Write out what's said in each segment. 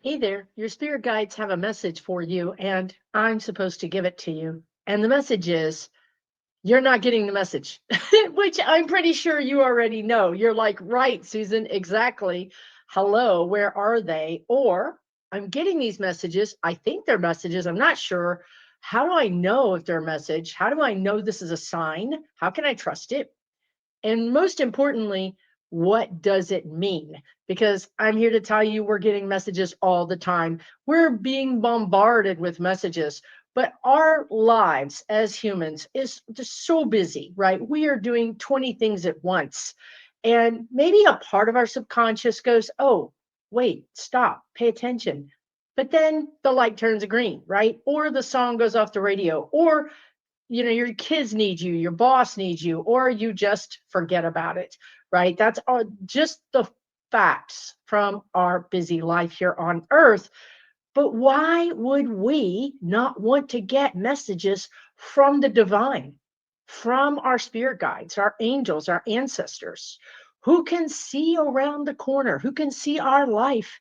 Hey there, your spirit guides have a message for you, and I'm supposed to give it to you. And the message is you're not getting the message, which I'm pretty sure you already know. You're like, right, Susan, exactly. Hello, where are they? Or I'm getting these messages. I think they're messages. I'm not sure. How do I know if they're a message? How do I know this is a sign? How can I trust it? And most importantly, what does it mean? Because I'm here to tell you we're getting messages all the time. We're being bombarded with messages, but our lives as humans is just so busy, right? We are doing 20 things at once. And maybe a part of our subconscious goes, oh, wait, stop, pay attention. But then the light turns green, right? Or the song goes off the radio, or your kids need you, your boss needs you, or you just forget about it, right? That's all just the facts from our busy life here on earth. But why would we not want to get messages from the divine, from our spirit guides, our angels, our ancestors, who can see around the corner, who can see our life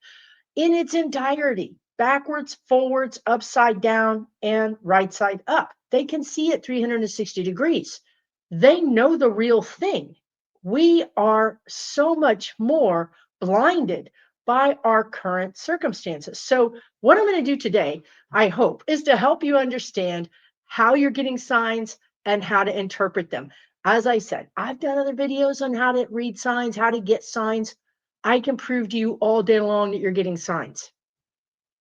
in its entirety, backwards, forwards, upside down, and right side up? They can see it 360 degrees. They know the real thing. We are so much more blinded by our current circumstances. So, what I'm going to do today, I hope, is to help you understand how you're getting signs and how to interpret them. As I said, I've done other videos on how to read signs, how to get signs. I can prove to you all day long that you're getting signs.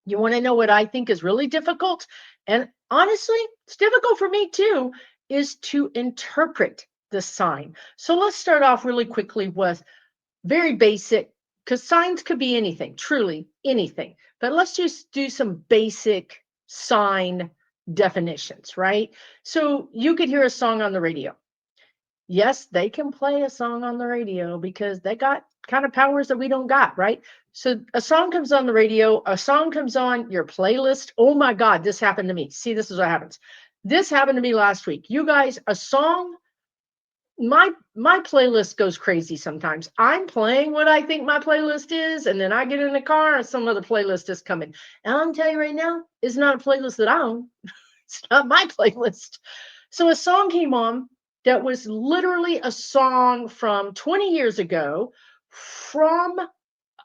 You want to know what I think is really difficult? And honestly, it's difficult for me too, is to interpret the sign. So let's start off really quickly with very basic, because signs could be anything, truly anything. But let's just do some basic sign definitions, right? So you could hear a song on the radio. Yes, they can play a song on the radio because they got kind of powers that we don't got, right? So a song comes on the radio, a song comes on your playlist. Oh my God, this happened to me. See, this is what happens. This happened to me last week. You guys, a song, my playlist goes crazy sometimes. I'm playing what I think my playlist is, and then I get in the car and some other playlist is coming. And I'm telling you right now, it's not a playlist that I own. It's not my playlist. So a song came on that was literally a song from 20 years ago from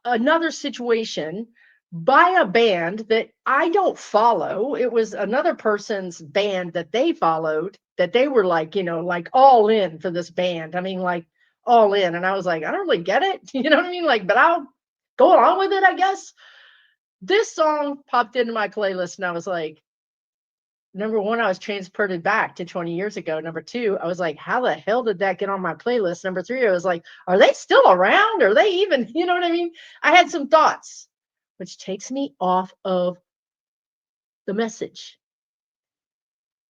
another situation by a band that I don't follow. It was another person's band that they followed, that they were like, like all in for this band. I mean, like all in. And I was like, I don't really get it. You know what I mean? Like, but I'll go along with it, I guess. This song popped into my playlist and I was like, number one, I was transported back to 20 years ago. Number two, I was like, how the hell did that get on my playlist? Number three, I was like, are they still around? Are they even, you know what I mean? I had some thoughts, which takes me off of the message.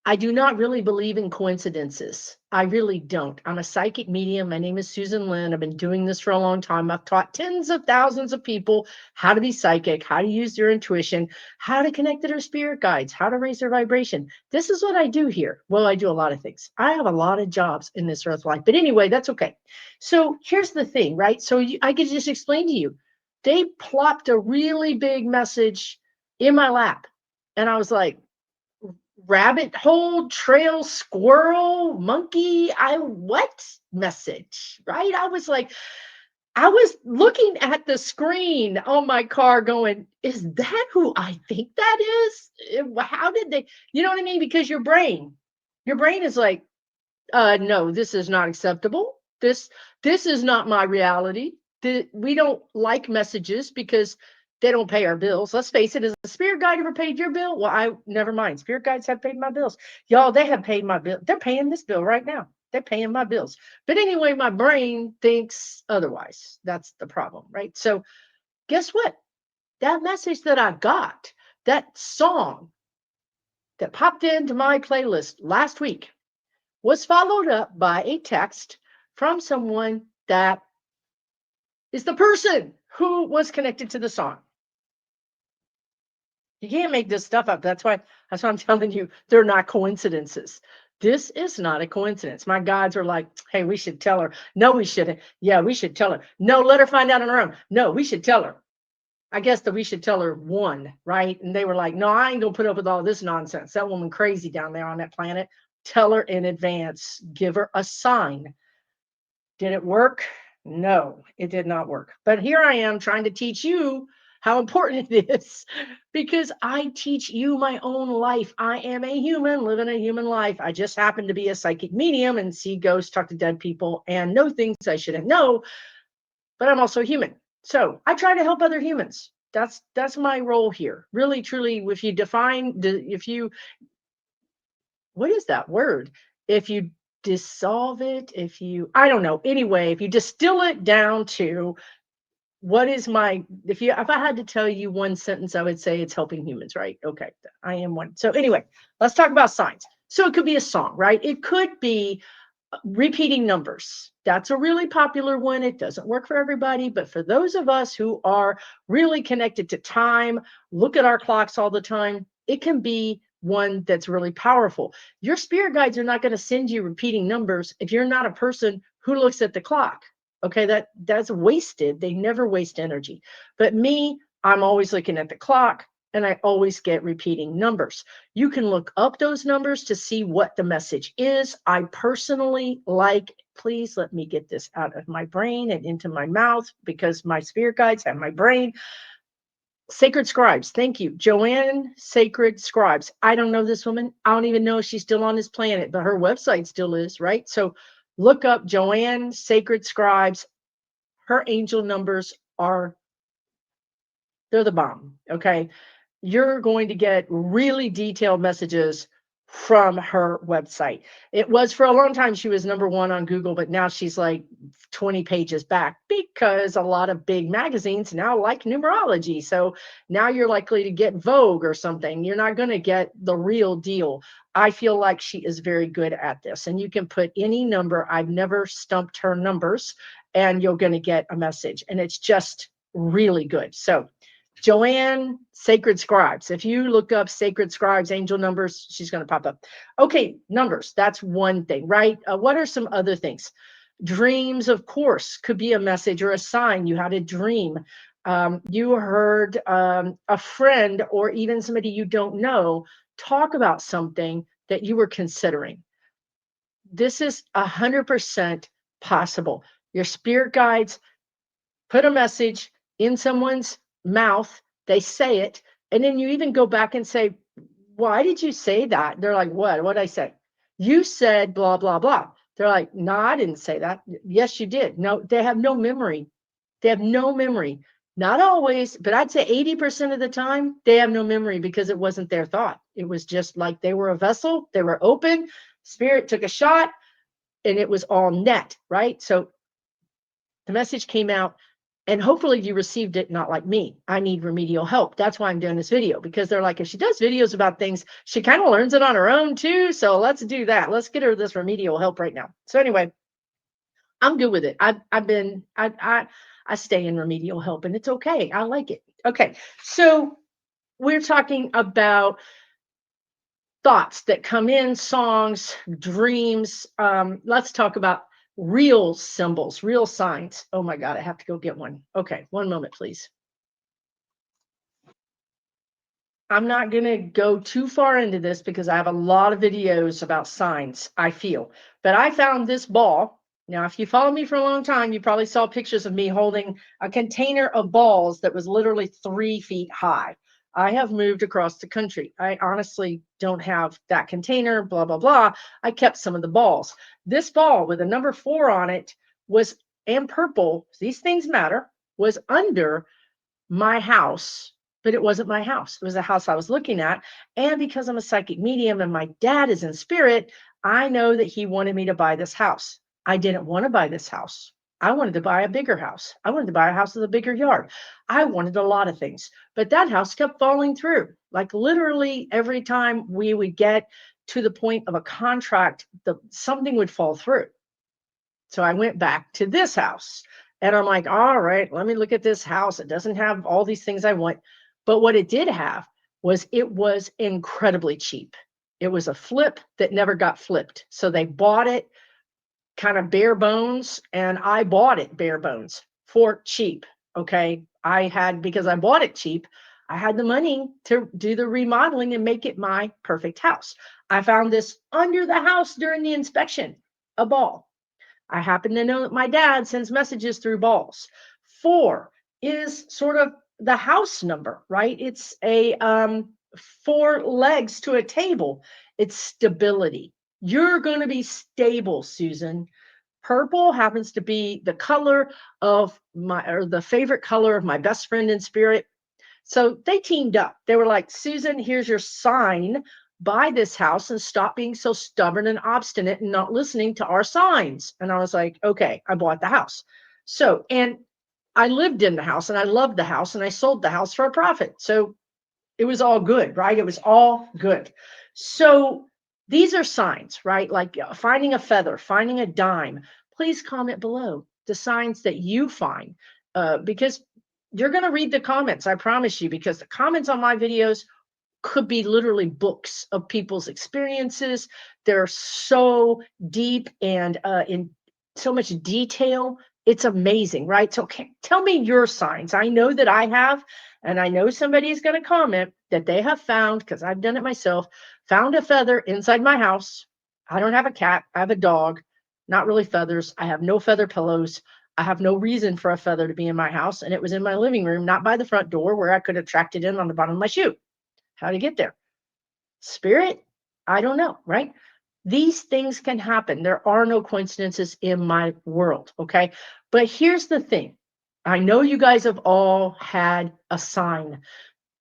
I do not really believe in coincidences. I really don't. I'm a psychic medium. My name is Susan Lynn. I've been doing this for a long time. I've taught tens of thousands of people how to be psychic, how to use their intuition, how to connect to their spirit guides, how to raise their vibration. This is what I do here. Well, I do a lot of things. I have a lot of jobs in this earth life. But anyway, that's okay. So here's the thing, right? So I could just explain to you. They plopped a really big message in my lap. And I was like, rabbit hole, trail, squirrel, monkey, I what message, right? I was like, I was looking at the screen on my car going, is that who I think that is? How did they, you know what I mean? Because your brain is like, no, this is not acceptable. This is not my reality. We don't like messages because they don't pay our bills. Let's face it, has a spirit guide ever paid your bill? Well, I never mind. Spirit guides have paid my bills. Y'all, they have paid my bill. They're paying this bill right now. They're paying my bills. But anyway, my brain thinks otherwise. That's the problem, right? So guess what? That message that I got, that song that popped into my playlist last week, was followed up by a text from someone that is the person who was connected to the song. You can't make this stuff up. That's why I'm telling you, they're not coincidences. This is not a coincidence. My guides are like, hey, we should tell her. No, we shouldn't. Yeah, we should tell her. No, let her find out on her own. No, we should tell her. I guess that we should tell her one, right? And they were like, no, I ain't gonna put up with all this nonsense. That woman crazy down there on that planet. Tell her in advance, give her a sign. Did it work? No, it did not work. But here I am trying to teach you how important it is because I teach you my own life. I am a human living a human life. I just happen to be a psychic medium and see ghosts, talk to dead people, and know things I shouldn't know, but I'm also human. So I try to help other humans. That's my role here. Really, truly, if you if you, what is that word? If you dissolve it, if you, I don't know. Anyway, if you distill it down to what is my, if I had to tell you one sentence, I would say it's helping humans, right? Okay, I am one. So anyway, let's talk about signs. So it could be a song, right? It could be repeating numbers. That's a really popular one. It doesn't work for everybody, but for those of us who are really connected to time, look at our clocks all the time, it can be one that's really powerful. Your spirit guides are not going to send you repeating numbers if you're not a person who looks at the clock. Okay, that's wasted. They never waste energy. But me, I'm always looking at the clock and I always get repeating numbers. You can look up those numbers to see what the message is. I personally like, please let me get this out of my brain and into my mouth because my spirit guides have my brain. Sacred Scribes. Thank you. Joanne Sacred Scribes. I don't know this woman. I don't even know if she's still on this planet, but her website still is, right? So look up Joanne Sacred Scribes. Her angel numbers are, they're the bomb. Okay. You're going to get really detailed messages from her website. It was for a long time, she was number one on Google, but now she's like 20 pages back because a lot of big magazines now like numerology. So now you're likely to get Vogue or something. You're not going to get the real deal. I feel like she is very good at this. And you can put any number. I've never stumped her numbers, and you're going to get a message. And it's just really good. So Joanne Sacred Scribes. If you look up Sacred Scribes, angel numbers, she's going to pop up. Okay, numbers. That's one thing, right? What are some other things? Dreams, of course, could be a message or a sign you had a dream. You heard a friend or even somebody you don't know talk about something that you were considering. This is 100% possible. Your spirit guides put a message in someone's mouth, they say it, and then you even go back and say, why did you say that? They're like, what did I say? You said blah blah blah. They're like, no, I didn't say that. Yes, you did. No, they have no memory. They have no memory. Not always, but I'd say 80% of the time they have no memory because it wasn't their thought. It was just like they were a vessel, they were open, spirit took a shot, and it was all net, right? So the message came out, and hopefully you received it, not like me. I need remedial help. That's why I'm doing this video, because they're like, if she does videos about things, she kind of learns it on her own too. So let's do that. Let's get her this remedial help right now. So anyway, I'm good with it. I stay in remedial help and it's okay. I like it. Okay. So we're talking about thoughts that come in, songs, dreams. Let's talk about real symbols, real signs. Oh my God, I have to go get one. Okay, one moment, please. I'm not going to go too far into this because I have a lot of videos about signs, I feel. But I found this ball. Now, if you follow me for a long time, you probably saw pictures of me holding a container of balls that was literally 3 feet high. I have moved across the country. I honestly don't have that container, blah, blah, blah. I kept some of the balls. This ball with a number 4 on it was, and purple, these things matter, was under my house, but it wasn't my house. It was a house I was looking at. And because I'm a psychic medium and my dad is in spirit, I know that he wanted me to buy this house. I didn't want to buy this house. I wanted to buy a bigger house. I wanted to buy a house with a bigger yard. I wanted a lot of things, but that house kept falling through. Like literally every time we would get to the point of a contract, something would fall through. So I went back to this house and I'm like, all right, let me look at this house. It doesn't have all these things I want. But what it did have was it was incredibly cheap. It was a flip that never got flipped. So they bought it kind of bare bones, and I bought it bare bones for cheap. Okay. I had, because I bought it cheap, I had the money to do the remodeling and make it my perfect house. I found this under the house during the inspection, a ball. I happen to know that my dad sends messages through balls. 4 is sort of the house number, right? It's a 4 legs to a table. It's stability. You're going to be stable, Susan. Purple happens to be the color of my, or the favorite color of my best friend in spirit. So they teamed up. They were like, Susan, here's your sign. Buy this house and stop being so stubborn and obstinate and not listening to our signs. And I was like, okay, I bought the house. So, and I lived in the house and I loved the house and I sold the house for a profit. So it was all good, right? It was all good. So these are signs, right? Like finding a feather, finding a dime. Please comment below the signs that you find, because you're going to read the comments, I promise you, because the comments on my videos could be literally books of people's experiences. They're so deep and in so much detail. It's amazing, right? So tell me your signs. I know that I have, and I know somebody is going to comment that they have found, because I've done it myself, found a feather inside my house. I don't have a cat. I have a dog, not really feathers. I have no feather pillows. I have no reason for a feather to be in my house. And it was in my living room, not by the front door where I could have tracked it in on the bottom of my shoe. How to get there? Spirit? I don't know, right? These things can happen. There are no coincidences in my world, okay? But here's the thing. I know you guys have all had a sign.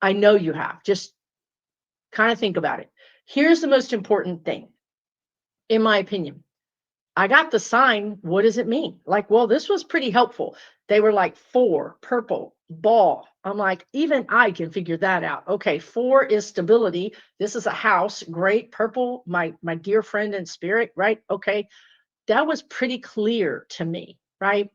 I know you have. Just kind of think about it. Here's the most important thing, in my opinion. I got the sign. What does it mean? Like, well, this was pretty helpful. They were like 4, purple, ball. I'm like, even I can figure that out. Okay, 4 is stability. This is a house. Great. Purple, my dear friend in spirit, right? Okay. That was pretty clear to me, right?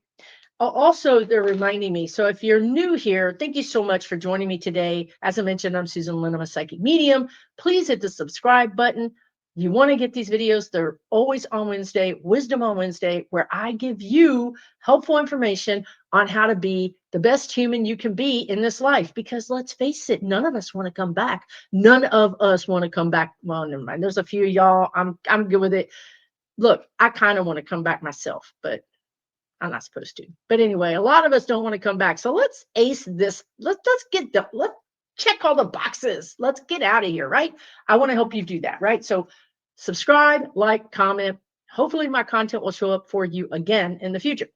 Also, they're reminding me. So if you're new here, thank you so much for joining me today. As I mentioned, I'm Susan Lynn. I'm a psychic medium. Please hit the subscribe button. You want to get these videos. They're always on Wednesday, Wisdom on Wednesday, where I give you helpful information on how to be the best human you can be in this life. Because let's face it, none of us want to come back. None of us want to come back. Well, never mind. There's a few of y'all. I'm good with it. Look, I kind of want to come back myself, but I'm not supposed to. But anyway, a lot of us don't want to come back. So let's ace this. Let's check all the boxes. Let's get out of here, right? I want to help you do that, right? So subscribe, like, comment. Hopefully my content will show up for you again in the future.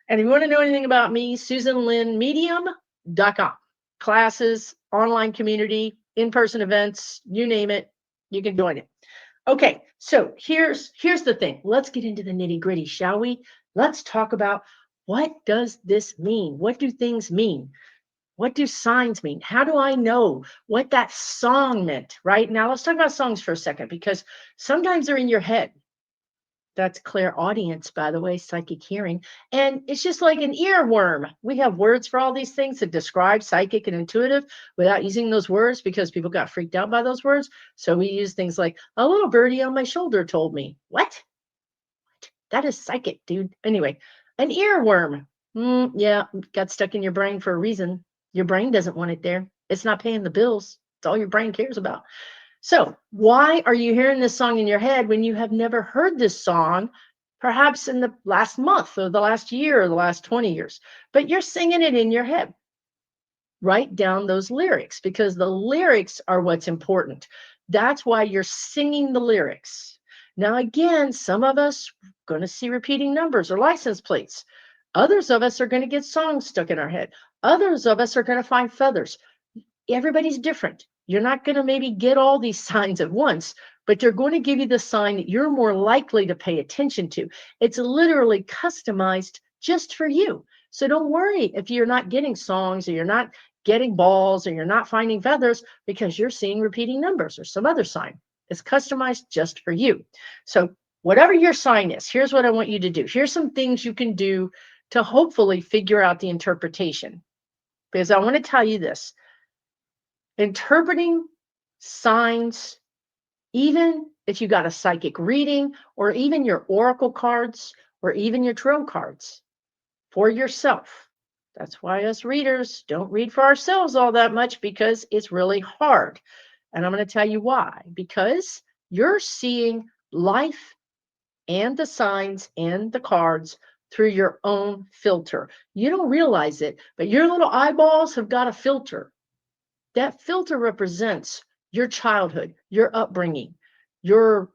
And if you want to know anything about me, SusanLynnMedium.com. Classes, online community, in-person events, you name it, you can join it. Okay, so here's the thing. Let's get into the nitty-gritty, shall we? Let's talk about, what does this mean? What do things mean? What do signs mean? How do I know what that song meant, right? Now let's talk about songs for a second, because sometimes they're in your head. That's clairaudience, by the way, psychic hearing. And it's just like an earworm. We have words for all these things that describe psychic and intuitive without using those words, because people got freaked out by those words. So we use things like, a little birdie on my shoulder told me. What? That is psychic, dude. Anyway, an earworm. Yeah, got stuck in your brain for a reason. Your brain doesn't want it there. It's not paying the bills. It's all your brain cares about. So why are you hearing this song in your head when you have never heard this song, perhaps in the last month or the last year or the last 20 years, but you're singing it in your head? Write down those lyrics, because the lyrics are what's important. That's why you're singing the lyrics. Now, again, some of us are going to see repeating numbers or license plates. Others of us are going to get songs stuck in our head. Others of us are going to find feathers. Everybody's different. You're not going to maybe get all these signs at once, but they're going to give you the sign that you're more likely to pay attention to. It's literally customized just for you. So don't worry if you're not getting songs, or you're not getting balls, or you're not finding feathers, because you're seeing repeating numbers or some other sign. It's customized just for you. So whatever your sign is, here's what I want you to do. Here's some things you can do to hopefully figure out the interpretation. Because I want to tell you this. Interpreting signs, even if you got a psychic reading, or even your oracle cards, or even your tarot cards for yourself, That's why us readers don't read for ourselves all that much because it's really hard. And I'm going to tell you why. Because you're seeing life and the signs and the cards through your own filter. You don't realize it, but your little eyeballs have got a filter. That filter represents your childhood, your upbringing, your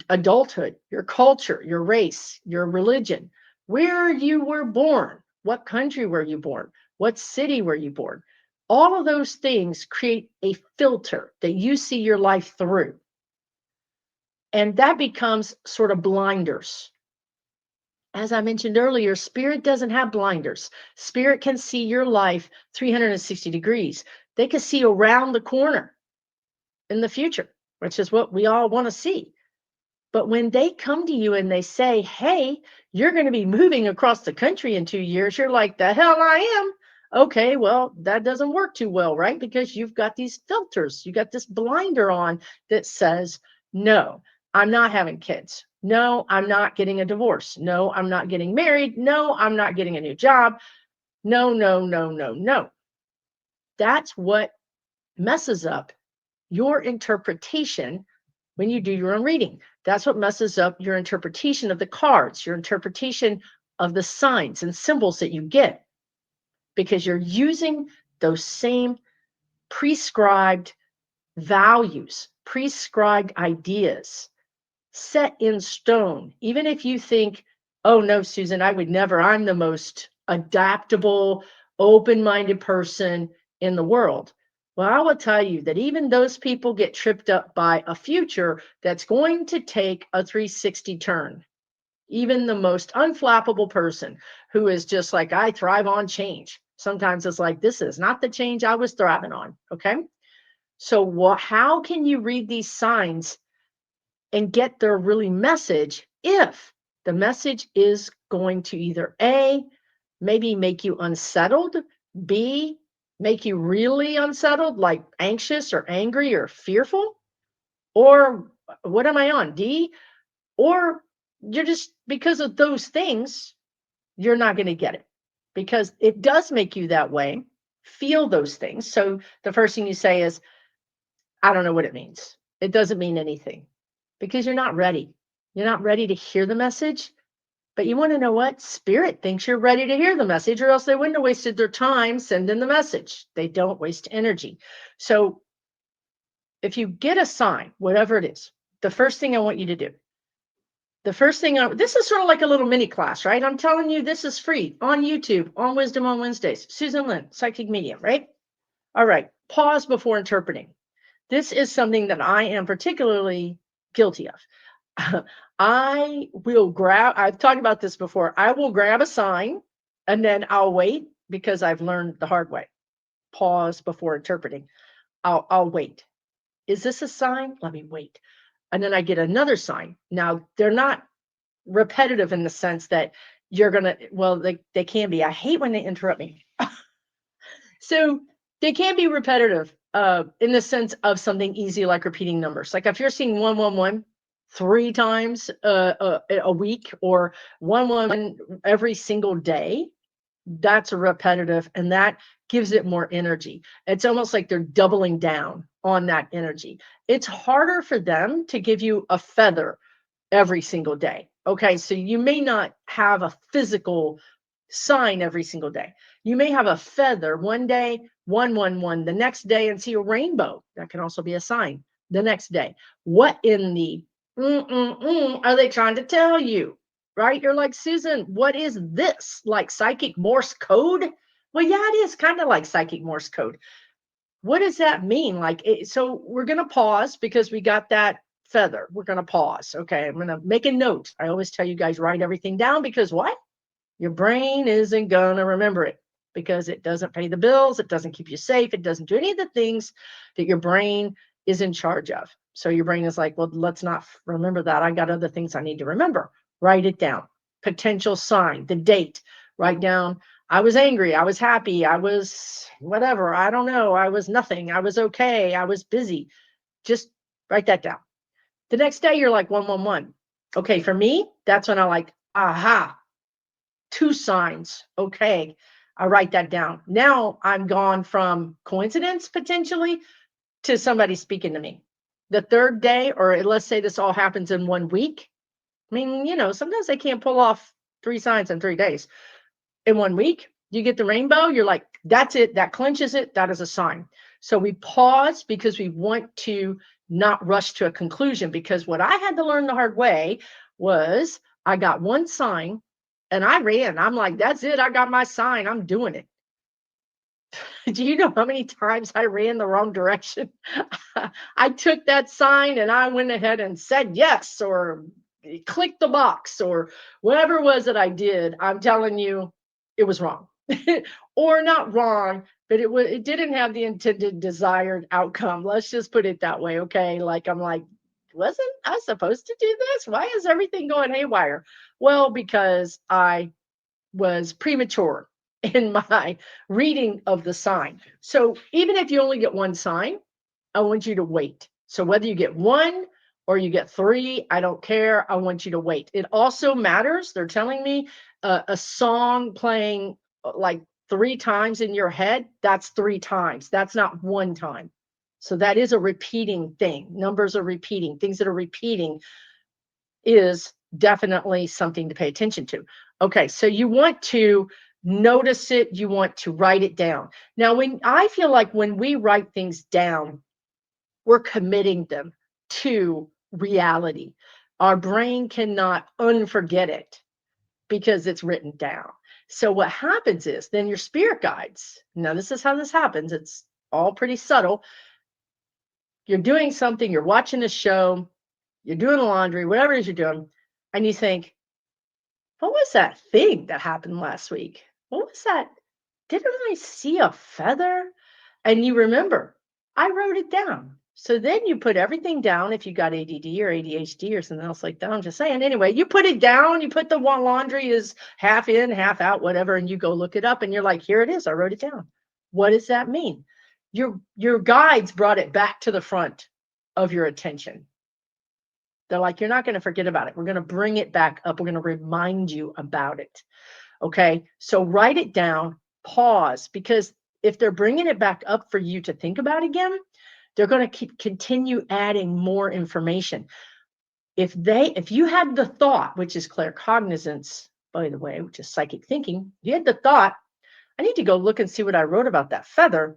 adulthood, your culture, your race, your religion, where you were born, what country were you born, what city were you born. All of those things create a filter that you see your life through. And that becomes sort of blinders. As I mentioned earlier, spirit doesn't have blinders. Spirit can see your life 360 degrees. They can see around the corner in the future, which is what we all want to see. But when they come to you and they say, hey, you're going to be moving across the country in 2 years, you're like, the hell I am. Okay, well, that doesn't work too well, right? Because you've got these filters, you got this blinder on that says, no, I'm not having kids. No, I'm not getting a divorce. No, I'm not getting married. No, I'm not getting a new job. No, no, no, no, no. That's what messes up your interpretation when you do your own reading. That's what messes up your interpretation of the cards, your interpretation of the signs and symbols that you get, because you're using those same prescribed values, prescribed ideas set in stone. Even if you think, oh no, Susan, I would never, I'm the most adaptable, open minded person in the world. Well, I will tell you that even those people get tripped up by a future that's going to take a 360 turn. Even the most unflappable person who is just like, I thrive on change. Sometimes it's like, this is not the change I was thriving on. Okay. So, how can you read these signs and get their really message if the message is going to either A, maybe make you unsettled, B, make you really unsettled, like anxious or angry or fearful, or what am I on, D, or you're just, because of those things, you're not going to get it because it does make you that way, feel those things. So the first thing you say is, I don't know what it means. It doesn't mean anything because you're not ready. You're not ready to hear the message. But you want to know what? Spirit thinks you're ready to hear the message, or else they wouldn't have wasted their time sending the message. They don't waste energy. So if you get a sign, whatever it is, the first thing I want you to do, this is sort of like a little mini class, right? I'm telling you, this is free on YouTube, on Wisdom on Wednesdays. Susan Lynn, psychic medium, right? All right. Pause before interpreting. This is something that I am particularly guilty of. I've talked about this before. I will grab a sign and then I'll wait because I've learned the hard way. Pause before interpreting. I'll wait. Is this a sign? Let me wait. And then I get another sign. Now, they're not repetitive in the sense that you're going to, well, they can be. I hate when they interrupt me. So they can be repetitive in the sense of something easy like repeating numbers. Like if you're seeing 111 three times a week or 111 every single day, that's repetitive and that gives it more energy. It's almost like they're doubling down on that energy. It's harder for them to give you a feather every single day. Okay, so you may not have a physical sign every single day. You may have a feather one day, 111, the next day, and see a rainbow. That can also be a sign the next day. What in the are they trying to tell you? Right? You're like, Susan, what is this? Like psychic Morse code? Well, yeah, it is kind of like psychic Morse code. What does that mean? So we're going to pause because we got that feather. We're going to pause. Okay. I'm going to make a note. I always tell you guys, write everything down because what? Your brain isn't going to remember it because it doesn't pay the bills. It doesn't keep you safe. It doesn't do any of the things that your brain is in charge of. So your brain is like, well, let's not remember that. I got other things I need to remember. Write it down. Potential sign, the date, write down. I was angry. I was happy. I was whatever. I don't know. I was nothing. I was okay. I was busy. Just write that down. The next day, you're like 111. Okay, for me, that's when I like, aha, two signs. Okay, I write that down. Now I'm gone from coincidence potentially to somebody speaking to me. The third day, or let's say this all happens in 1 week. I mean, sometimes they can't pull off 3 signs in 3 days. In 1 week, you get the rainbow, you're like, that's it, that clinches it, that is a sign. So we pause because we want to not rush to a conclusion, because what I had to learn the hard way was I got one sign and I ran. I'm like, that's it, I got my sign, I'm doing it. Do you know how many times I ran the wrong direction? I took that sign and I went ahead and said yes, or clicked the box, or whatever it was that I did. I'm telling you, it was wrong. Or not wrong, but it didn't have the intended desired outcome. Let's just put it that way, okay? Like, I'm like, wasn't I supposed to do this? Why is everything going haywire? Well, because I was premature in my reading of the sign. So even if you only get one sign, I want you to wait. So whether you get one or you get three, I don't care. I want you to wait. It also matters. They're telling me a song playing like 3 times in your head, that's 3 times. That's not one time. So that is a repeating thing. Numbers are repeating. Things that are repeating is definitely something to pay attention to. Okay, so you want to notice it, you want to write it down. Now, when I feel like when we write things down, we're committing them to reality. Our brain cannot unforget it because it's written down. So what happens is then your spirit guides. Now, this is how this happens. It's all pretty subtle. You're doing something, you're watching a show, you're doing the laundry, whatever it is you're doing, and you think, what was that thing that happened last week? What was that? Didn't I see a feather? And you remember, I wrote it down. So then you put everything down. If you got ADD or ADHD or something else like that, I'm just saying. Anyway, you put it down. You put the laundry is half in, half out, whatever, and you go look it up, and you're like, here it is. I wrote it down. What does that mean? Your guides brought it back to the front of your attention. They're like, you're not going to forget about it. We're going to bring it back up. We're going to remind you about it. Okay. So write it down, pause, because if they're bringing it back up for you to think about again, they're going to continue adding more information. If you had the thought, which is claircognizance, by the way, which is psychic thinking, you had the thought, I need to go look and see what I wrote about that feather,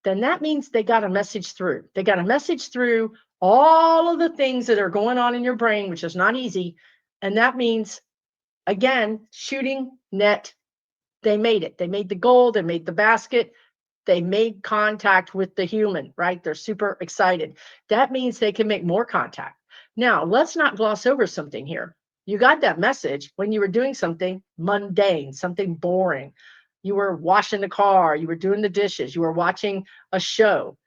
then that means they got a message through. They got a message through all of the things that are going on in your brain, which is not easy. And that means, again, shooting net, they made it. They made the goal, they made the basket, they made contact with the human, right? They're super excited. That means they can make more contact. Now, let's not gloss over something here. You got that message when you were doing something mundane, something boring. You were washing the car, you were doing the dishes, you were watching a show.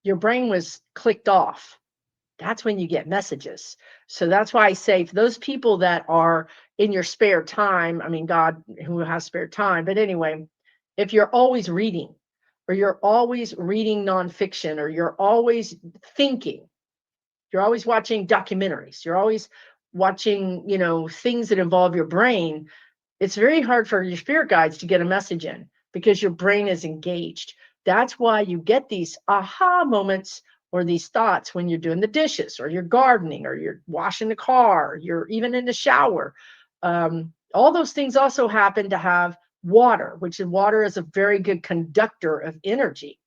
Your brain was clicked off. That's when you get messages. So that's why I say for those people that are in your spare time, I mean, God, who has spare time, but anyway, if you're always reading, or you're always reading nonfiction, or you're always thinking, you're always watching documentaries, you're always watching, things that involve your brain, it's very hard for your spirit guides to get a message in because your brain is engaged. That's why you get these aha moments or these thoughts when you're doing the dishes, or you're gardening, or you're washing the car, or you're even in the shower. All those things also happen to have water, which is water is a very good conductor of energy.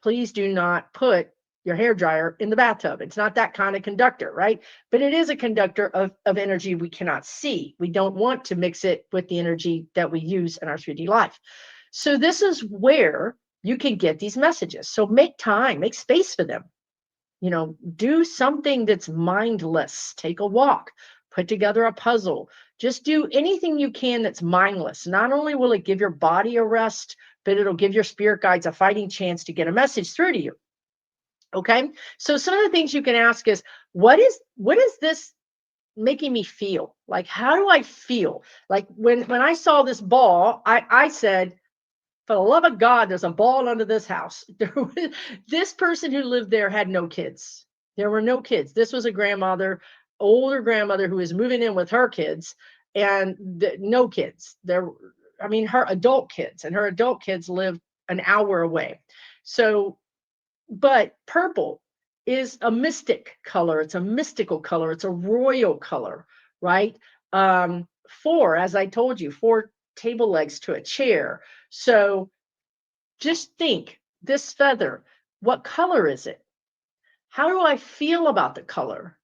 Please do not put your hair dryer in the bathtub. It's not that kind of conductor, right? But it is a conductor of energy we cannot see. We don't want to mix it with the energy that we use in our 3D life. So this is where you can get these messages. So make time, make space for them. Do something that's mindless. Take a walk, put together a puzzle. Just do anything you can that's mindless. Not only will it give your body a rest, but it'll give your spirit guides a fighting chance to get a message through to you. Okay. So some of the things you can ask is, what is this making me feel? Like, how do I feel? Like when I saw this ball, I said, for the love of God, there's a ball under this house. This person who lived there had no kids. There were no kids. This was a grandmother, older grandmother, who was moving in with her kids, and no kids. I mean, her adult kids, and her adult kids live an hour away. So, but purple is a mystic color. It's a mystical color. It's a royal color, right? Four, as I told you, four table legs to a chair. So just think, this feather, what color is it? How do I feel about the color?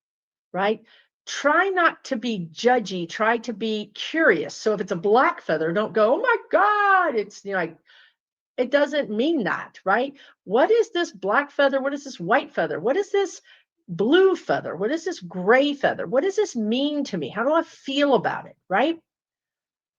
Right? Try not to be judgy, try to be curious. So if it's a black feather, don't go, oh my God, it's, you know, like, it doesn't mean that, right? What is this black feather? What is this white feather? What is this blue feather? What is this gray feather? What does this mean to me? How do I feel about it, right?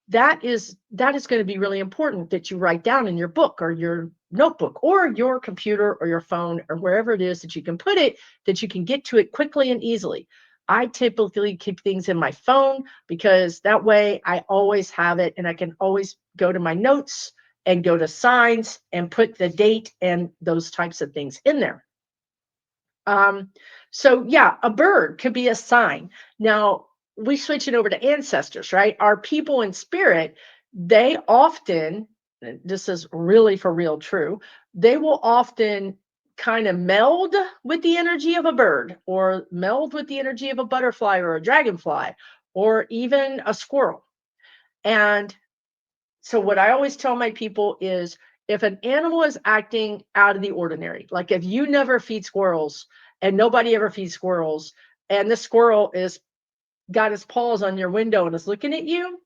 That is going to be really important that you write down in your book or your notebook or your computer or your phone or wherever it is that you can put it, that you can get to it quickly and easily. I typically keep things in my phone because that way I always have it and I can always go to my notes and go to signs and put the date and those types of things in there. So yeah, a bird could be a sign. Now we switch it over to ancestors, right? Our people in spirit, they often, and this is really for real true, they will often kind of meld with the energy of a bird or meld with the energy of a butterfly or a dragonfly or even a squirrel. And so what I always tell my people is if an animal is acting out of the ordinary, like if you never feed squirrels and nobody ever feeds squirrels, and the squirrel is got his paws on your window and is looking at you,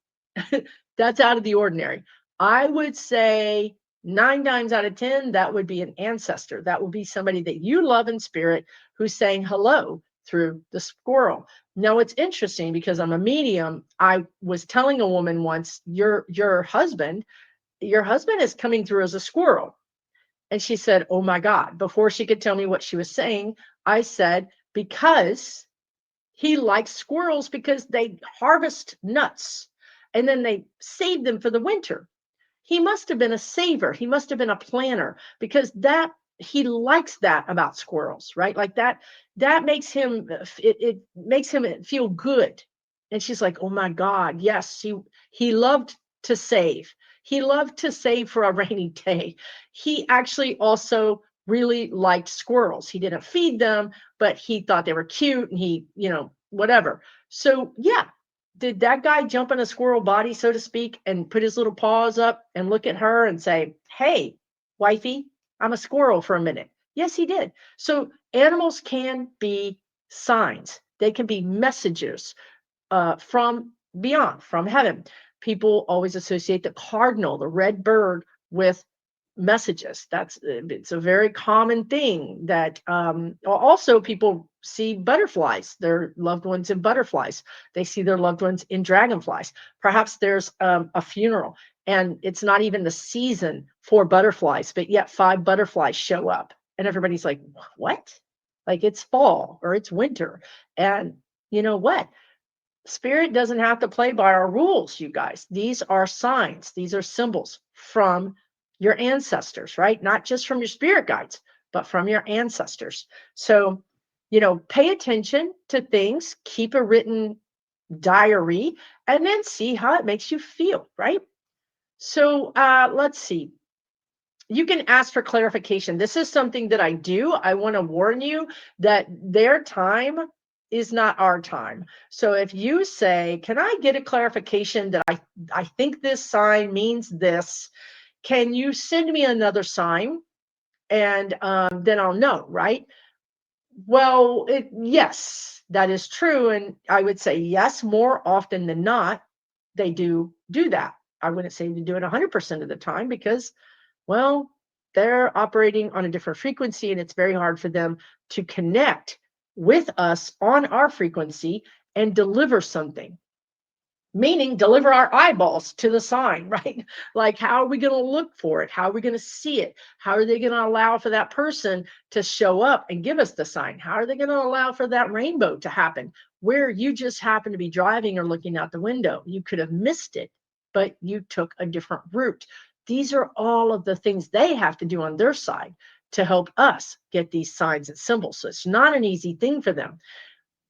that's out of the ordinary. I would say 9 times out of 10, that would be an ancestor. That would be somebody that you love in spirit who's saying hello through the squirrel. Now it's interesting because I'm a medium. I was telling a woman once, your husband is coming through as a squirrel. And she said, oh my God. Before she could tell me what she was saying, I said, because he likes squirrels because they harvest nuts and then they save them for the winter. He must have been a saver. He must have been a planner because that he likes that about squirrels, right? Like that makes him it makes him feel good. And she's like, "Oh my God, yes, he loved to save. He loved to save for a rainy day. He actually also really liked squirrels. He didn't feed them, but he thought they were cute and he, whatever. So, yeah, did that guy jump in a squirrel body, so to speak, and put his little paws up and look at her and say, hey, wifey, I'm a squirrel for a minute? Yes, he did. So animals can be signs. They can be messages from beyond, from heaven. People always associate the cardinal, the red bird, with messages. It's a very common thing that also people see butterflies, their loved ones in butterflies. They see their loved ones in dragonflies. Perhaps there's a funeral and it's not even the season for butterflies, but yet 5 butterflies show up and everybody's like, what? Like it's fall or it's winter. And you know what? Spirit doesn't have to play by our rules, you guys. These are signs, these are symbols from your ancestors, right? Not just from your spirit guides, but from your ancestors. So, pay attention to things, keep a written diary, and then see how it makes you feel, right? So, let's see. You can ask for clarification. This is something that I do. I want to warn you that their time is not our time. So if you say, can I get a clarification that I think this sign means this, can you send me another sign? And then I'll know, right? Well, yes, that is true. And I would say yes, more often than not, they do that. I wouldn't say to do it 100% of the time because, well, they're operating on a different frequency and it's very hard for them to connect with us on our frequency and deliver something. Meaning deliver our eyeballs to the sign, right? Like, how are we going to look for it? How are we going to see it? How are they going to allow for that person to show up and give us the sign? How are they going to allow for that rainbow to happen where you just happen to be driving or looking out the window? You could have missed it, but you took a different route. These are all of the things they have to do on their side to help us get these signs and symbols. So it's not an easy thing for them.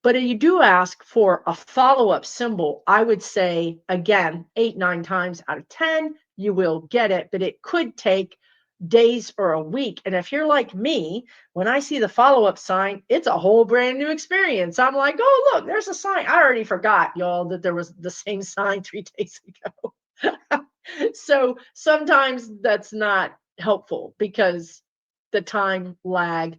But if you do ask for a follow-up symbol, I would say, again, 8, 9 times out of 10, you will get it, but it could take days or a week. And if you're like me, when I see the follow-up sign, it's a whole brand new experience. I'm like, oh, look, there's a sign. I already forgot, y'all, that there was the same sign 3 days ago. So sometimes that's not helpful because the time lag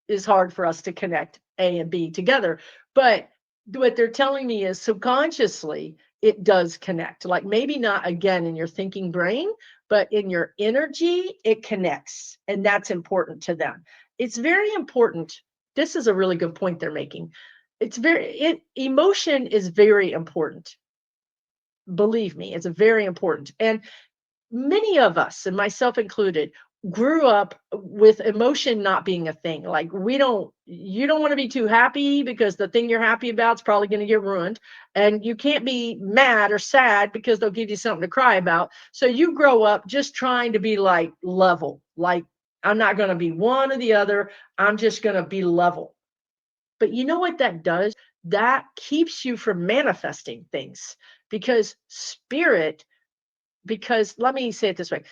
is hard for us to connect A and B together. But what they're telling me is subconsciously it does connect. Like maybe not again in your thinking brain, but in your energy, it connects. And that's important to them. It's very important. This is a really good point they're making. Emotion is very important. Believe me, it's very important. And many of us, and myself included, grew up with emotion not being a thing. Like you don't want to be too happy because the thing you're happy about is probably going to get ruined. And you can't be mad or sad because they'll give you something to cry about. So you grow up just trying to be like level, like I'm not going to be one or the other. I'm just going to be level. But you know what that does? That keeps you from manifesting things because because let me say it this way,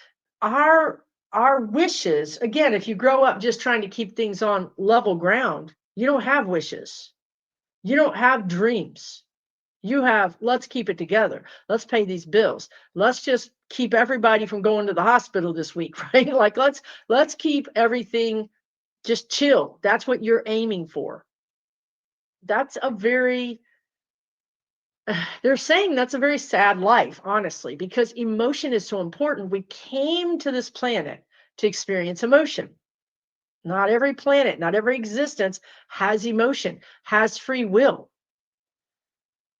our wishes, again, if you grow up just trying to keep things on level ground, you don't have wishes, you don't have dreams. You have, let's keep it together, let's pay these bills, let's just keep everybody from going to the hospital this week. Right? Like let's keep everything just chill. That's what you're aiming for. That's a very They're saying that's a very sad life, honestly, because emotion is so important. We came to this planet to experience emotion. Not every planet, not every existence has emotion, has free will.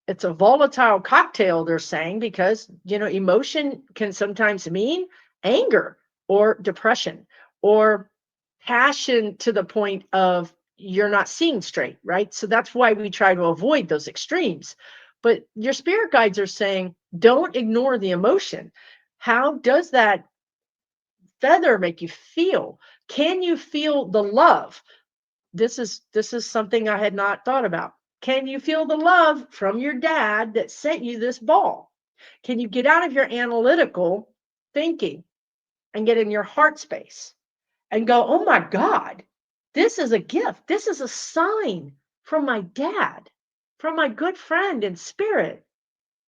It's a volatile cocktail, they're saying, because, emotion can sometimes mean anger or depression or passion to the point of you're not seeing straight, right? So that's why we try to avoid those extremes. But your spirit guides are saying, don't ignore the emotion. How does that feather make you feel? Can you feel the love? This is something I had not thought about. Can you feel the love from your dad that sent you this ball? Can you get out of your analytical thinking and get in your heart space and go, oh my God, this is a gift. This is a sign from my dad, from my good friend in spirit.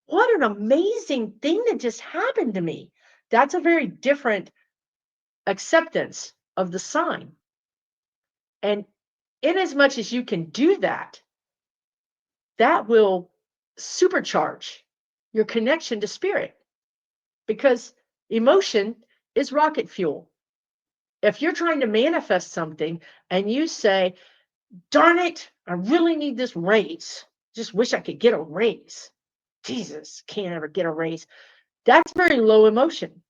What an amazing thing that just happened to me. That's a very different acceptance of the sign. And in as much as you can do that, that will supercharge your connection to spirit because emotion is rocket fuel. If you're trying to manifest something and you say, darn it, I really need this raise, just wish I could get a raise. Jesus, can't ever get a raise. That's very low emotion.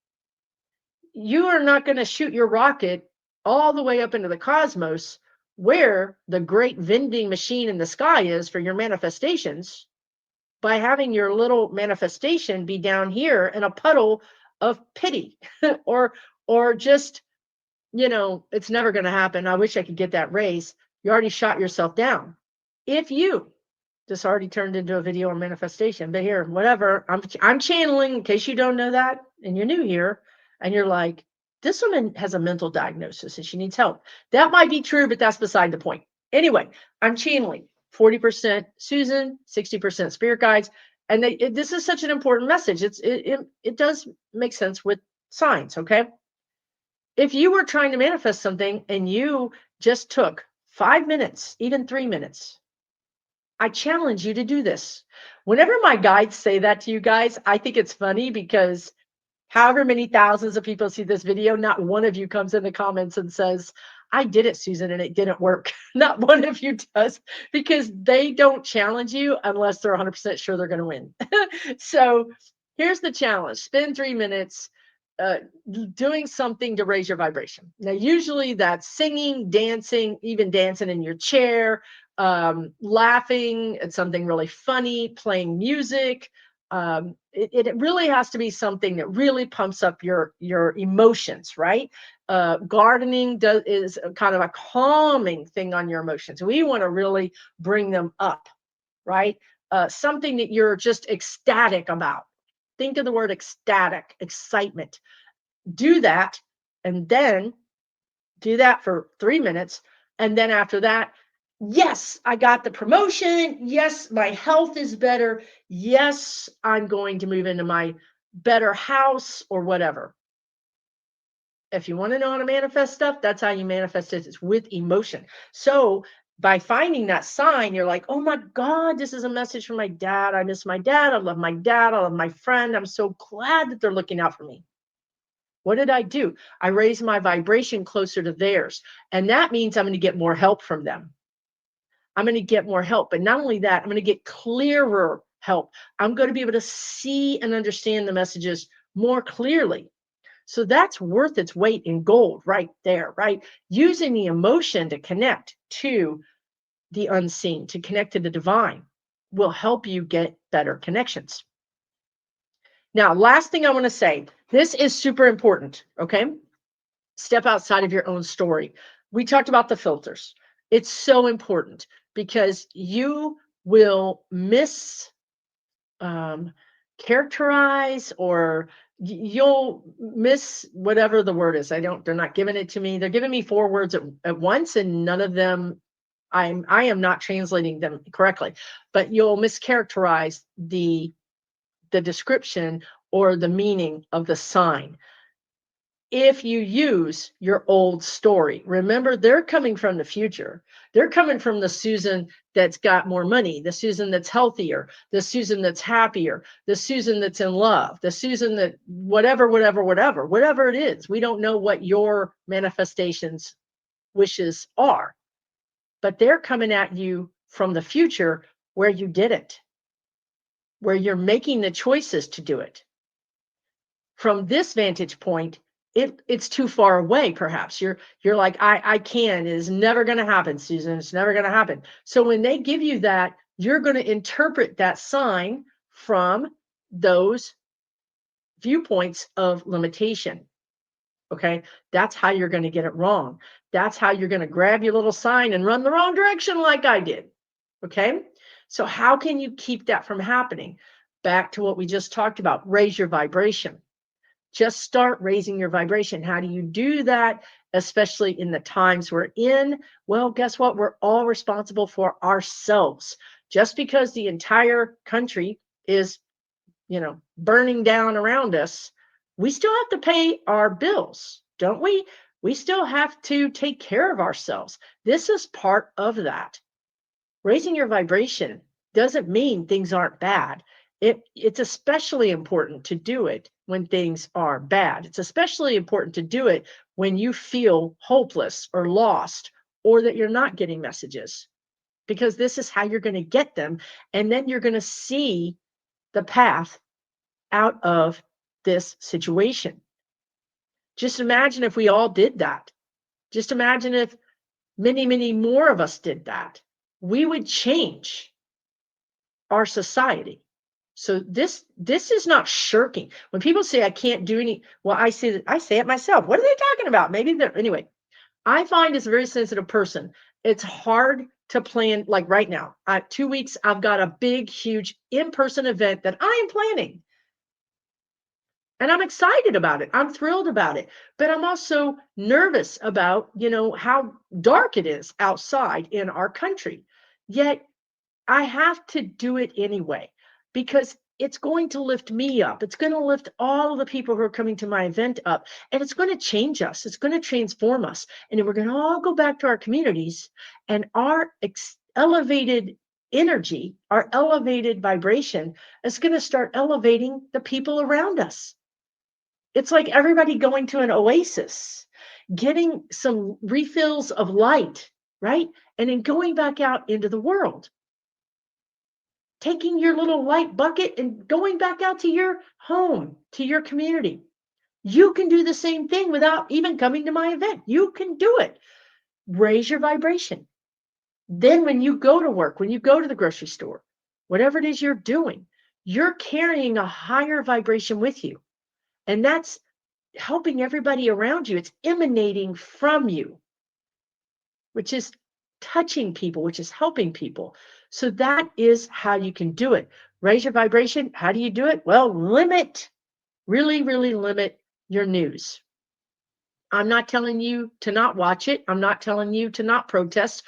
You are not going to shoot your rocket all the way up into the cosmos where the great vending machine in the sky is for your manifestations by having your little manifestation be down here in a puddle of pity or just, it's never going to happen. I wish I could get that raise. You already shot yourself down. If you This already turned into a video on manifestation, but here, whatever. I'm channeling in case you don't know that and you're new here and you're like, this woman has a mental diagnosis and she needs help. That might be true, but that's beside the point. Anyway, I'm channeling 40% Susan, 60% spirit guides. And this is such an important message. It does make sense with signs, okay? If you were trying to manifest something and you just took 5 minutes, even 3 minutes, I challenge you to do this. Whenever my guides say that to you guys, I think it's funny because however many thousands of people see this video, not one of you comes in the comments and says, I did it, Susan, and it didn't work. Not one of you does, because they don't challenge you unless they're 100% sure they're going to win. So here's the challenge. Spend 3 minutes uh, doing something to raise your vibration. Now, usually that's singing, dancing, even dancing in your chair, laughing at something really funny, playing music. It really has to be something that really pumps up your emotions, right? Gardening is kind of a calming thing on your emotions. We want to really bring them up. right? Something that you're just ecstatic about. Think of the word ecstatic, excitement. Do that, and then do that for 3 minutes. And then after that, yes, I got the promotion. Yes, my health is better. Yes, I'm going to move into my better house or whatever. If you want to know how to manifest stuff, that's how you manifest it. It's with emotion. So by finding that sign, you're like, oh my God, this is a message from my dad. I miss my dad. I love my dad. I love my friend. I'm so glad that they're looking out for me. What did I do? I raised my vibration closer to theirs. And that means I'm going to get more help from them. I'm going to get more help. But not only that, I'm going to get clearer help. I'm going to be able to see and understand the messages more clearly. So that's worth its weight in gold right there, right? Using the emotion to connect to the unseen, to connect to the divine, will help you get better connections. Now, last thing I want to say, this is super important, okay? Step outside of your own story. We talked about the filters. It's so important because you will characterize, or you'll miss whatever the word is. They're not giving it to me. They're giving me 4 words at once, and none of them, I am not translating them correctly, but you'll mischaracterize the description or the meaning of the sign if you use your old story. Remember, they're coming from the future. They're coming from the Susan that's got more money, the Susan that's healthier, the Susan that's happier, the Susan that's in love, the Susan that whatever it is. We don't know what your manifestations wishes are, but they're coming at you from the future where you did it, where you're making the choices to do it. From this vantage point, it's too far away. Perhaps you're like, I can, it is never going to happen, Susan, it's never going to happen. So when they give you that, you're going to interpret that sign from those viewpoints of limitation. Okay, that's how you're going to get it wrong. That's how you're going to grab your little sign and run the wrong direction like I did. Okay, so how can you keep that from happening? Back to what we just talked about, raise your vibration. Just start raising your vibration. How do you do that? Especially in the times we're in? Well, guess what? We're all responsible for ourselves. Just because the entire country is, burning down around us, we still have to pay our bills, don't we? We still have to take care of ourselves. This is part of that. Raising your vibration doesn't mean things aren't bad. It's especially important to do it when things are bad. It's especially important to do it when you feel hopeless or lost, or that you're not getting messages, because this is how you're going to get them. And then you're going to see the path out of this situation. Just imagine if we all did that. Just imagine if many, many more of us did that. We would change our society. So this is not shirking. When people say I can't do any, well, I say it myself. What are they talking about? Maybe they're anyway. I find as a very sensitive person, it's hard to plan. Like right now, 2 weeks, I've got a big, huge in-person event that I am planning. And I'm excited about it. I'm thrilled about it. But I'm also nervous about, how dark it is outside in our country. Yet I have to do it anyway, because it's going to lift me up. It's going to lift all of the people who are coming to my event up, and it's going to change us. It's going to transform us. And then we're going to all go back to our communities, and our elevated energy, our elevated vibration is going to start elevating the people around us. It's like everybody going to an oasis, getting some refills of light, right? And then going back out into the world, taking your little light bucket and going back out to your home, to your community. You can do the same thing without even coming to my event. You can do it. Raise your vibration. Then when you go to work, when you go to the grocery store, whatever it is you're doing, you're carrying a higher vibration with you. And that's helping everybody around you. It's emanating from you, which is touching people, which is helping people. So that is how you can do it. Raise your vibration. How do you do it? Well, really, really limit your news. I'm not telling you to not watch it. I'm not telling you to not protest.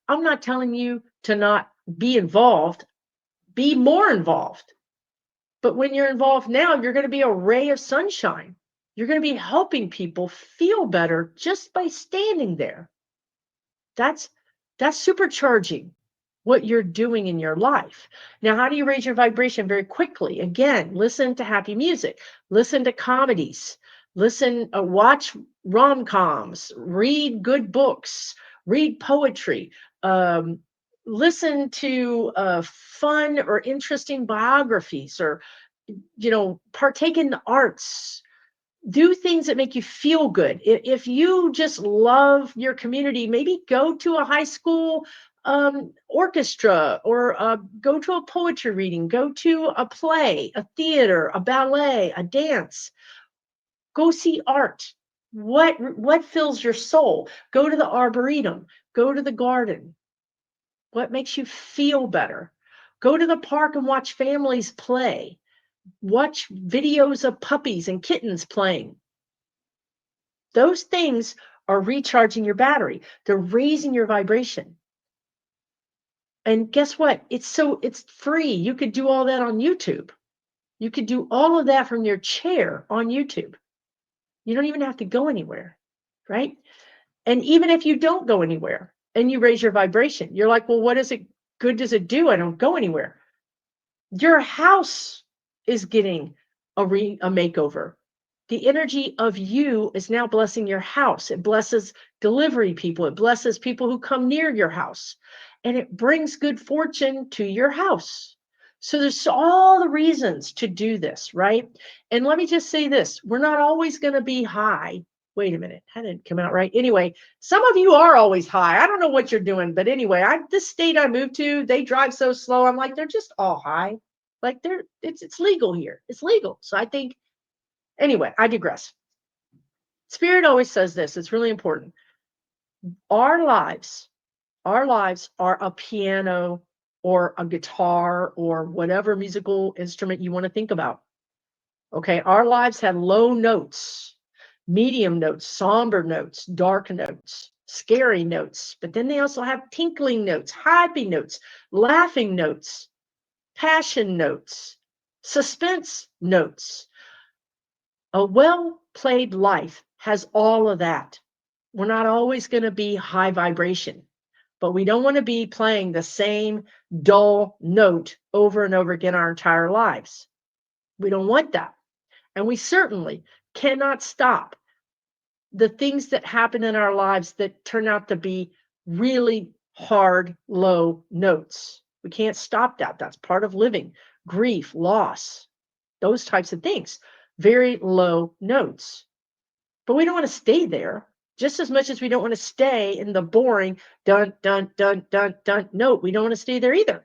I'm not telling you to not be involved. Be more involved. But when you're involved now, you're going to be a ray of sunshine. You're going to be helping people feel better just by standing there. That's supercharging what you're doing in your life. Now, how do you raise your vibration very quickly? Again, listen to happy music, listen to comedies, watch rom-coms, read good books, read poetry, um, listen to fun or interesting biographies, or partake in the arts. Do things that make you feel good. If you just love your community, maybe go to a high school orchestra, or go to a poetry reading, go to a play, a theater, a ballet, a dance. Go see art. What fills your soul? Go to the arboretum. Go to the garden. What makes you feel better? Go to the park and watch families play. Watch videos of puppies and kittens playing. Those things are recharging your battery. They're raising your vibration. And guess what? It's free. You could do all that on YouTube. You could do all of that from your chair on YouTube. You don't even have to go anywhere, right? And even if you don't go anywhere and you raise your vibration, you're like, well, what is it good does it do? I don't go anywhere. Your house is getting a makeover. The energy of you is now blessing your house. It blesses delivery people. It blesses people who come near your house. And it brings good fortune to your house. So there's all the reasons to do this, right? And let me just say this. We're not always going to be high. Wait a minute. That didn't come out right. Anyway, some of you are always high. I don't know what you're doing. But anyway, this state I moved to, they drive so slow. I'm like, they're just all high. Like it's legal here. It's legal. So I think, anyway, I digress. Spirit always says this. It's really important. Our lives are a piano or a guitar or whatever musical instrument you want to think about. Okay. Our lives have low notes, medium notes, somber notes, dark notes, scary notes, but then they also have tinkling notes, happy notes, laughing notes, passion notes, suspense notes. A well-played life has all of that. We're not always going to be high vibration, but we don't want to be playing the same dull note over and over again our entire lives. We don't want that. And we certainly cannot stop the things that happen in our lives that turn out to be really hard, low notes. We can't stop that. That's part of living. Grief, loss, those types of things. Very low notes. But we don't want to stay there just as much as we don't want to stay in the boring dun, dun, dun, dun, dun note. We don't want to stay there either.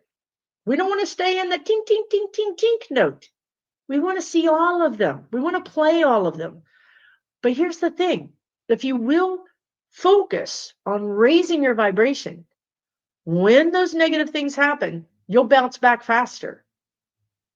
We don't want to stay in the tink, tink, tink, tink, tink note. We want to see all of them. We want to play all of them. But here's the thing. If you will focus on raising your vibration, when those negative things happen, you'll bounce back faster.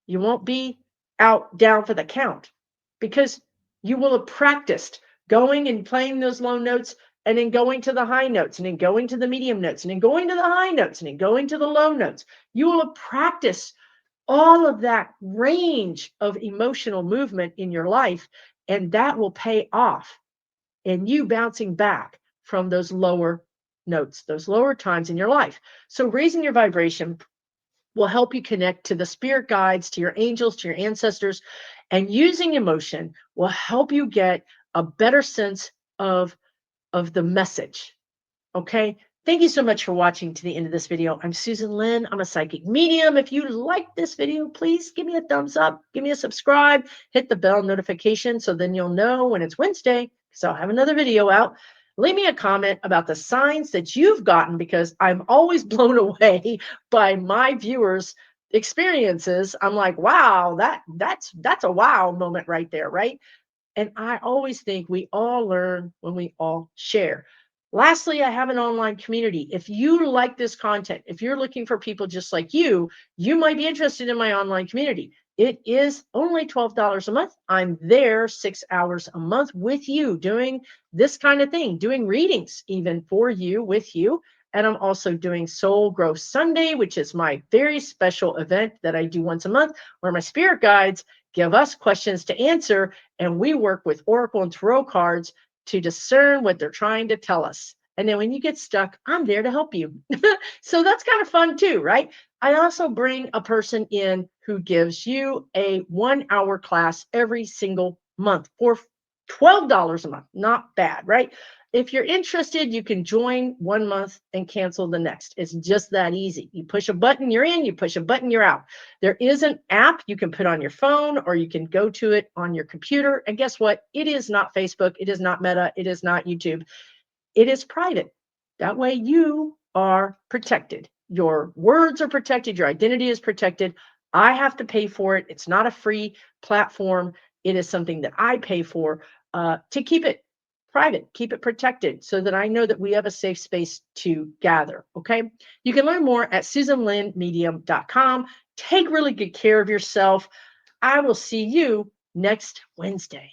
You won't be down for the count, because you will have practiced going and playing those low notes, and then going to the high notes, and then going to the medium notes, and then going to the high notes, and then going to the low notes. You will have practiced all of that range of emotional movement in your life, and that will pay off in you bouncing back from those lower notes, those lower times in your life. So raising your vibration will help you connect to the spirit guides, to your angels, to your ancestors, and using emotion will help you get a better sense of the message. Okay. Thank you so much for watching to the end of this video. I'm Susan Lynn. I'm a psychic medium. If you like this video, please give me a thumbs up, give me a subscribe, hit the bell notification so then you'll know when it's Wednesday, because I'll have another video out. Leave me a comment about the signs that you've gotten, because I'm always blown away by my viewers' experiences. I'm like, wow, that's a wow moment right there, right? And I always think we all learn when we all share. Lastly, I have an online community. If you like this content, if you're looking for people just like you might be interested in my online community. It is only $12 a month. I'm there 6 hours a month with you doing this kind of thing, doing readings even for you with you. And I'm also doing Soul Growth Sunday, which is my very special event that I do once a month, where my spirit guides give us questions to answer. And we work with Oracle and Tarot cards to discern what they're trying to tell us. And then when you get stuck, I'm there to help you. So that's kind of fun too, right? I also bring a person in who gives you a 1 hour class every single month for $12 a month. Not bad, right? If you're interested, you can join 1 month and cancel the next. It's just that easy. You push a button, you're in, you push a button, you're out. There is an app you can put on your phone or you can go to it on your computer. And guess what? It is not Facebook. It is not Meta. It is not YouTube. It is private. That way you are protected. Your words are protected. Your identity is protected. I have to pay for it. It's not a free platform. It is something that I pay for to keep it private, keep it protected so that I know that we have a safe space to gather. Okay. You can learn more at SusanLynnMedium.com. Take really good care of yourself. I will see you next Wednesday.